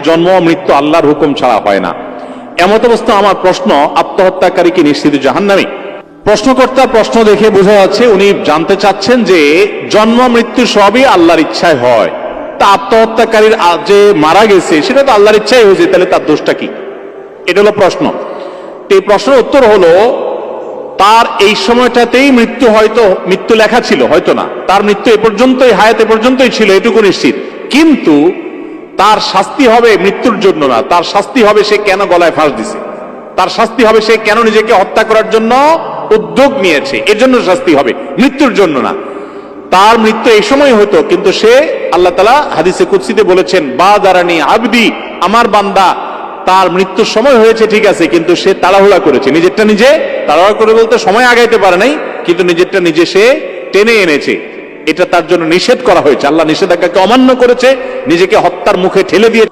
জন্ম মৃত্যু আল্লাহর হুকুম ছাড়া হয় না। এমত অবস্থা আমার প্রশ্ন, আত্মহত্যাকারী কি নিশ্চিত জাহান্নামী? প্রশ্নকর্তা প্রশ্ন দেখে বোঝা যাচ্ছে উনি জানতে চাচ্ছেন যে জন্ম মৃত্যু সবই আল্লাহর ইচ্ছায় হয়, তা আত্মহত্যাকারীর যে মারা গেছে সেটা তো আল্লাহর ইচ্ছাই হয়েছে, তাহলে তার দোষটা কি? এটা হলো প্রশ্ন। এই প্রশ্নের উত্তর হলো তার এই সময়টাতেই মৃত্যু, হয়তো মৃত্যু লেখা ছিল, হয়তো না, তার মৃত্যু এ পর্যন্তই, হায়াত এ পর্যন্তই ছিল, এটুকু নিশ্চিত। কিন্তু তার শাস্তি হবে মৃত্যুর জন্য না, তার শাস্তি হবে সে কেন গলায় ফাঁস দিছে, তার শাস্তি হবে সে কেন নিজেকে হত্যা করার জন্য উদ্যোগ নিয়েছে, এর জন্য শাস্তি হবে, মৃত্যুর জন্য না। তার মৃত্যু এই সময় হতো, কিন্তু সে, আল্লাহ তাআলা হাদিসে কুদসিতে বলেছেন, বাদারানি আবদি, আমার বান্দা তার মৃত্যুর সময় হয়েছে ঠিক আছে, কিন্তু সে তাড়াহুড়া করেছে, নিজেরটা নিজে তাড়াহুড়া করে বলতে সময় আগাইতে পারে নাই, কিন্তু নিজেরটা নিজে সে টেনে এনেছে। এটা তার জন্য নিষেধ করা হয়েছে, আল্লাহ নিষেধাজ্ঞাকে অমান্য করেছে, নিজেকে হত্যার মুখে ঠেলে দিয়ে